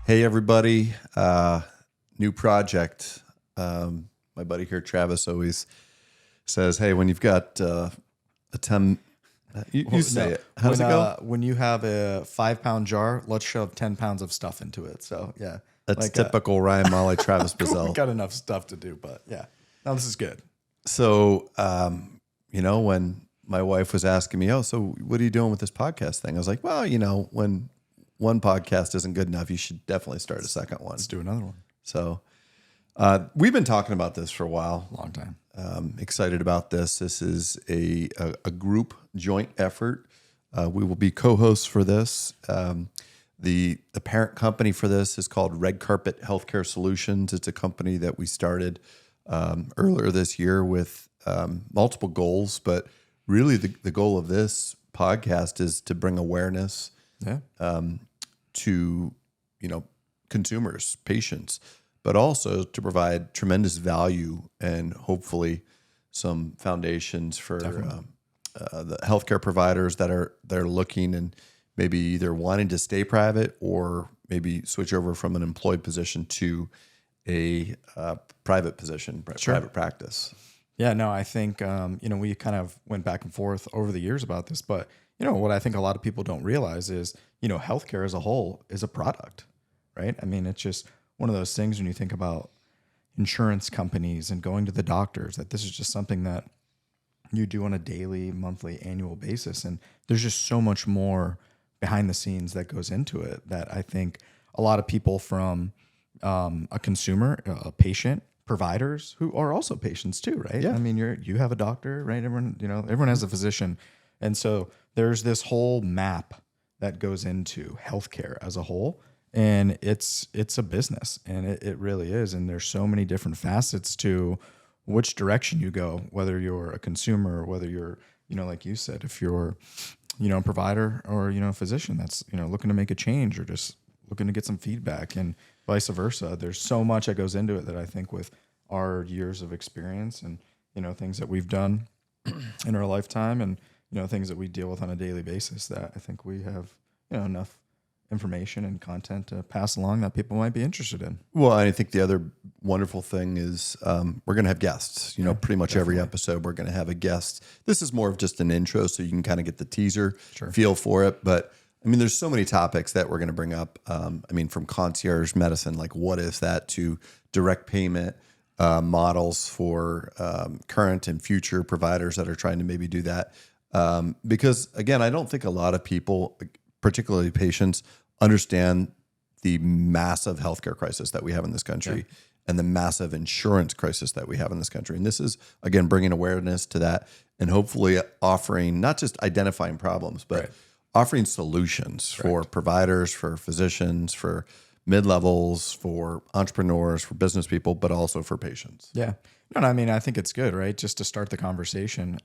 Hey, everybody. New project. My buddy here, Travis, always says, hey, when you've got a 10... You say it. How does it go? When you have a 5-pound jar, let's shove 10 pounds of stuff into it. So, yeah. That's typical Ryan Molly, Travis Buzzell. We've got enough stuff to do, but yeah. No, this is good. So, when my wife was asking me, so what are you doing with this podcast thing? I was like, well, when one podcast isn't good enough, you should definitely start a second one. Let's do another one. So we've been talking about this for a while. Long time. Excited about this. This is a group joint effort. We will be co-hosts for this. The parent company for this is called Red Carpet Healthcare Solutions. It's a company that we started earlier this year with multiple goals, but really the goal of this podcast is to bring awareness to consumers, patients, but also to provide tremendous value and hopefully some foundations for the healthcare providers that are looking and maybe either wanting to stay private or maybe switch over from an employed position to a private position, private practice. Yeah, no, I think, we kind of went back and forth over the years about this, but what I think a lot of people don't realize is, healthcare as a whole is a product, right? I mean, it's just one of those things when you think about insurance companies and going to the doctors, that this is just something that you do on a daily, monthly, annual basis. And there's just so much more behind the scenes that goes into it that I think a lot of people from a consumer, a patient, providers who are also patients too, right? Yeah. I mean, you have a doctor, right? Everyone has a physician. And so there's this whole map that goes into healthcare as a whole. And it's a business, and it really is. And there's so many different facets to which direction you go, whether you're a consumer, whether you're, like you said, if you're, a provider or, a physician that's, looking to make a change or just looking to get some feedback and vice versa. There's so much that goes into it that I think with our years of experience and, things that we've done in our lifetime and, things that we deal with on a daily basis that I think we have, enough information and content to pass along that people might be interested in. Well, I think the other wonderful thing is we're going to have guests. Pretty much every episode we're going to have a guest. This is more of just an intro so you can kind of get the teaser feel for it. But I mean, there's so many topics that we're going to bring up. From concierge medicine, like what is that, to direct payment models for current and future providers that are trying to maybe do that. Because again, I don't think a lot of people, particularly patients, understand the massive healthcare crisis that we have in this country and the massive insurance crisis that we have in this country. And this is, again, bringing awareness to that and hopefully offering, not just identifying problems, but offering solutions for providers, for physicians, for mid-levels, for entrepreneurs, for business people, but also for patients. Yeah. No, I mean, I think it's good, right? Just to start the conversation.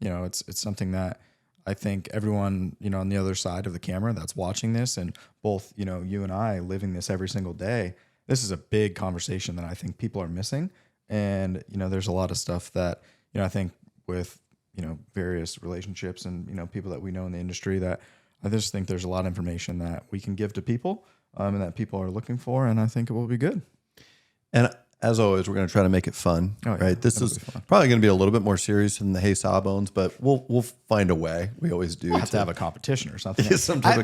It's something that I think everyone, on the other side of the camera that's watching this, and both, you and I living this every single day, this is a big conversation that I think people are missing. And, there's a lot of stuff that, I think with, various relationships and, people that we know in the industry, that I just think there's a lot of information that we can give to people and that people are looking for. And I think it will be good. And as always, we're going to try to make it fun, right? This is probably going to be a little bit more serious than the Hey Sawbones, but we'll find a way. We always do. We'll have to have a competition or something.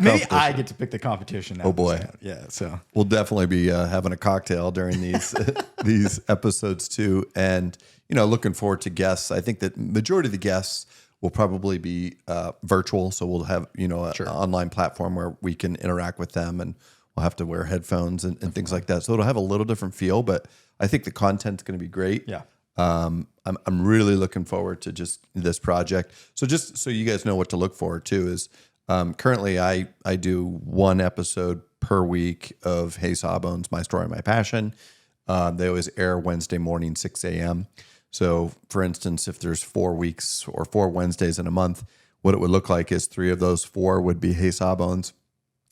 Maybe I get to pick the competition now. Oh boy. Yeah. So we'll definitely be having a cocktail during these these episodes too. And, looking forward to guests. I think that majority of the guests will probably be virtual. So we'll have, an online platform where we can interact with them, and we'll have to wear headphones and things like that. So it'll have a little different feel, but I think the content's going to be great. Yeah. I'm really looking forward to just this project. So just so you guys know what to look for too is currently I do one episode per week of Hey Sawbones, My Story, My Passion. They always air Wednesday morning, 6 a.m. So for instance, if there's 4 weeks or 4 Wednesdays in a month, what it would look like is 3 of those 4 would be Hey Sawbones.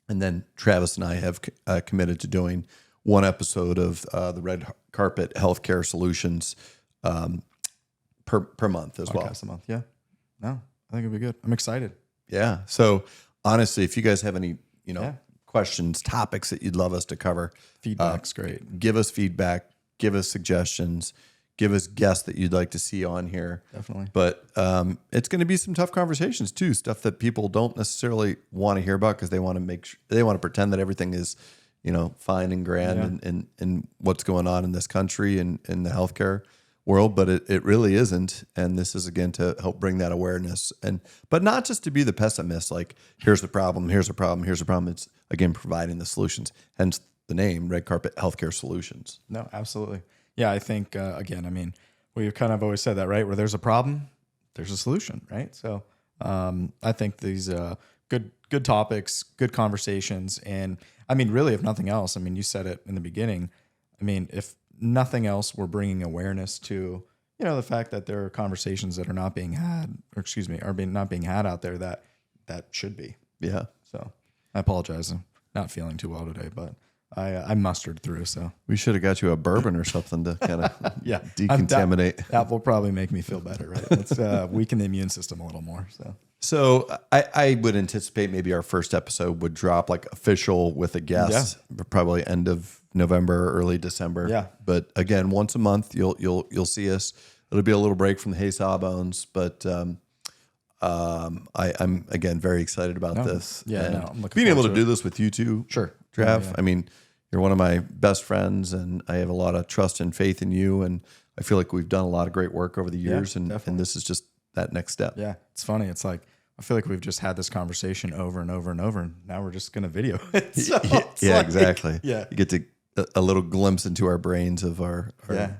And then Travis and I have committed to doing one episode of the Red Carpet Healthcare Solutions per month as well. Podcast a month, yeah. No, I think it'll be good. I'm excited. Yeah. So honestly, if you guys have any, questions, topics that you'd love us to cover. Feedback's great. Give us feedback, give us suggestions, give us guests that you'd like to see on here. Definitely. But it's going to be some tough conversations too, stuff that people don't necessarily want to hear about because they want to pretend that everything is, fine and grand and what's going on in this country and in the healthcare world, but it really isn't. And this is again to help bring that awareness, but not just to be the pessimist, like here's the problem, here's the problem, here's the problem. It's again providing the solutions. Hence the name Red Carpet Healthcare Solutions. No, absolutely. Yeah, I think we've kind of always said that, right? Where there's a problem, there's a solution, right? So I think these good topics, good conversations, and I mean, really, if nothing else, I mean, you said it in the beginning. I mean, if nothing else, we're bringing awareness to the fact that there are conversations that are not being had, not being had out there that should be. Yeah. So I apologize. I'm not feeling too well today, but I mustered through. So we should have got you a bourbon or something to kind of decontaminate. That will probably make me feel better, right? Let's weaken the immune system a little more. So I would anticipate maybe our first episode would drop like official with a guest, probably end of November, early December. Yeah. But again, once a month, you'll see us. It'll be a little break from the Hey Sawbones, but I'm again very excited about this. Yeah, and I'm looking being able forward to to do this with you too. Sure. Trav. Yeah. I mean, you're one of my best friends, and I have a lot of trust and faith in you. And I feel like we've done a lot of great work over the years, and this is just that next step. Yeah, it's funny. It's like I feel like we've just had this conversation over and over and over, and now we're just going to video it. So Exactly. Yeah, you get to a little glimpse into our brains of our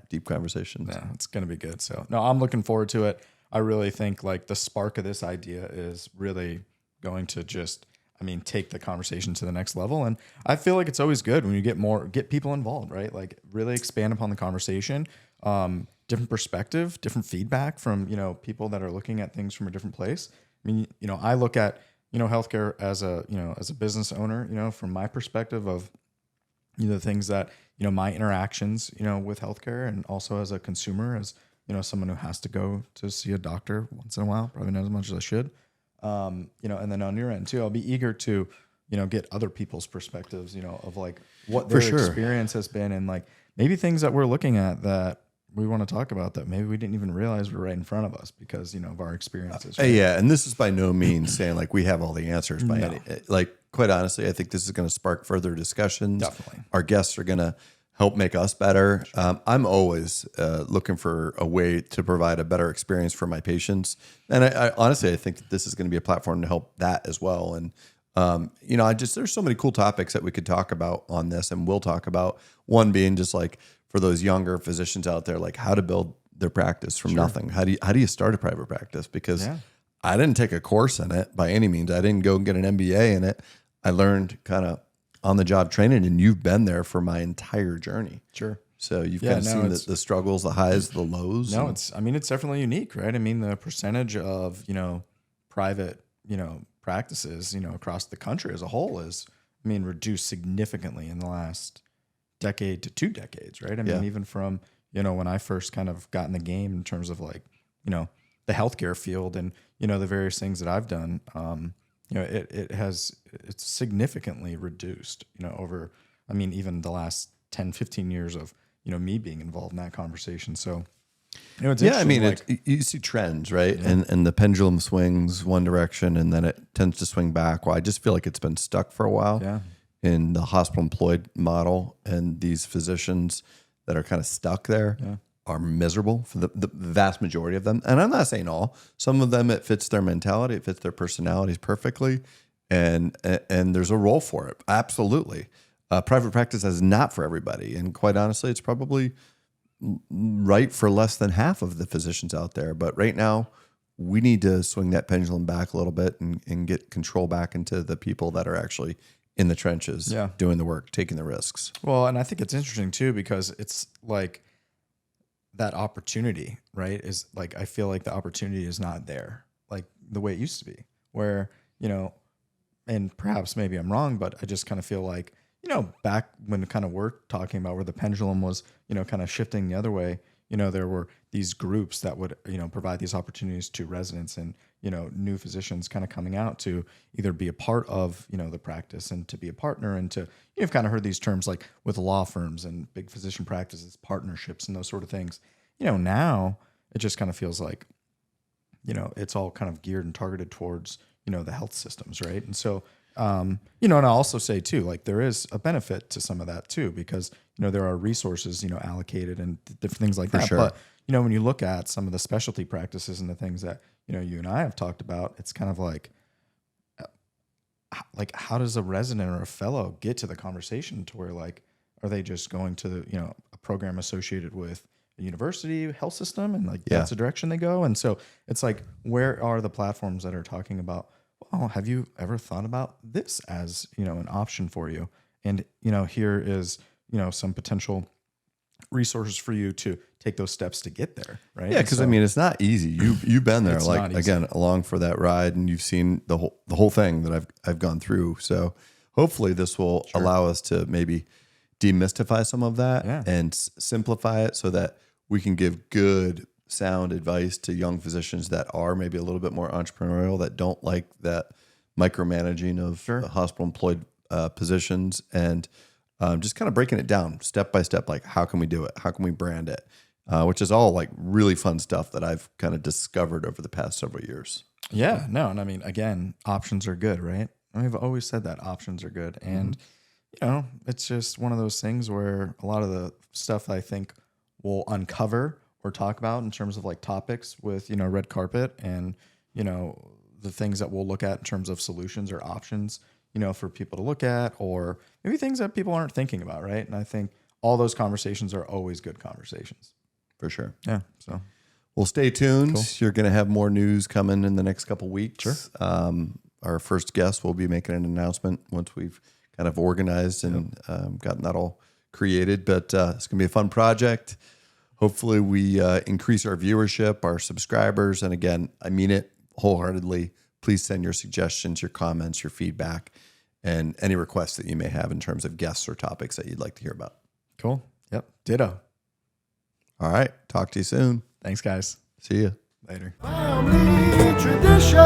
deep conversations. Yeah, it's going to be good. So no, I'm looking forward to it. I really think like the spark of this idea is really going to take the conversation to the next level. And I feel like it's always good when you get people involved, right? Like really expand upon the conversation, different perspective, different feedback from, people that are looking at things from a different place. I mean, I look at, healthcare as a business owner, from my perspective of, the things that, my interactions, with healthcare, and also as a consumer, as, someone who has to go to see a doctor once in a while, probably not as much as I should. And then on your end too, I'll be eager to, get other people's perspectives, of like what their experience has been, and like maybe things that we're looking at that we want to talk about that maybe we didn't even realize were right in front of us because, of our experiences. Right? Yeah. And this is by no means saying like we have all the answers by any, like quite honestly, I think this is going to spark further discussions. Definitely. Our guests are going to help make us better. I'm always looking for a way to provide a better experience for my patients. And I honestly, I think that this is going to be a platform to help that as well. And, there's so many cool topics that we could talk about on this, and we'll talk about. One being just like for those younger physicians out there, like how to build their practice from nothing. How do you start a private practice? Because I didn't take a course in it by any means. I didn't go and get an MBA in it. I learned kind of on the job training, and you've been there for my entire journey. Sure. So you've kind of seen the struggles, the highs, the lows. No, it's definitely unique, right? I mean, the percentage of, private, practices, across the country as a whole is, reduced significantly in the last decade to 2 decades, right? I mean, even from, when I first kind of got in the game in terms of like, the healthcare field and, the various things that I've done, it's significantly reduced, over, even the last 10, 15 years of, me being involved in that conversation. So, it's you see trends, right? Yeah. And the pendulum swings one direction and then it tends to swing back. Well, I just feel like it's been stuck for a while in the hospital employed model, and these physicians that are kind of stuck there are miserable for the vast majority of them. And I'm not saying all. Some of them, it fits their mentality, it fits their personalities perfectly, and there's a role for it. Absolutely. Private practice is not for everybody. And quite honestly, it's probably right for less than half of the physicians out there. But right now, we need to swing that pendulum back a little bit and get control back into the people that are actually in the trenches, doing the work, taking the risks. Well, and I think it's interesting too, because it's like that opportunity, right? Is like, I feel like the opportunity is not there like the way it used to be, where, and perhaps maybe I'm wrong, but I just kind of feel like, back when kind of we're talking about where the pendulum was, kind of shifting the other way, there were these groups that would, provide these opportunities to residents and, new physicians kind of coming out to either be a part of, the practice and to be a partner and to, you've kind of heard these terms like with law firms and big physician practices, partnerships and those sort of things. Now it just kind of feels like, it's all kind of geared and targeted towards, the health systems. Right. And so, and I'll also say too, like there is a benefit to some of that too, because, there are resources, allocated and different things like that. sure. But, when you look at some of the specialty practices and the things that, you and I have talked about, it's kind of like how does a resident or a fellow get to the conversation to where like, are they just going to, a program associated with a university health system and like that's the direction they go? And so it's like, where are the platforms that are talking about, oh, have you ever thought about this as, an option for you? And, here is, some potential resources for you to take those steps to get there. Right. Yeah. Cause it's not easy. You've been there, It's like not easy. again, along for that ride, and you've seen the whole thing that I've gone through. So hopefully this will allow us to maybe demystify some of that and simplify it so that we can give good, sound advice to young physicians that are maybe a little bit more entrepreneurial, that don't like that micromanaging of hospital employed positions, and just kind of breaking it down step by step. Like, how can we do it? How can we brand it? Which is all like really fun stuff that I've kind of discovered over the past several years. Yeah, no. And again, options are good, right? I've always said that options are good. And, it's just one of those things where a lot of the stuff I think we'll uncover or talk about in terms of like topics with, red carpet and, the things that we'll look at in terms of solutions or options, for people to look at, or maybe things that people aren't thinking about. Right. And I think all those conversations are always good conversations. For sure. Yeah. So, well, stay tuned. Cool. You're going to have more news coming in the next couple weeks. Sure. Our first guest will be making an announcement once we've kind of organized and gotten that all created. But it's going to be a fun project. Hopefully we increase our viewership, our subscribers. And again, I mean it wholeheartedly. Please send your suggestions, your comments, your feedback, and any requests that you may have in terms of guests or topics that you'd like to hear about. Cool. Yep. Ditto. All right. Talk to you soon. Thanks, guys. See ya. Later. Family tradition.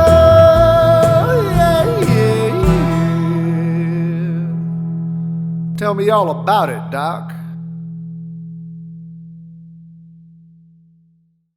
Tell me all about it, Doc.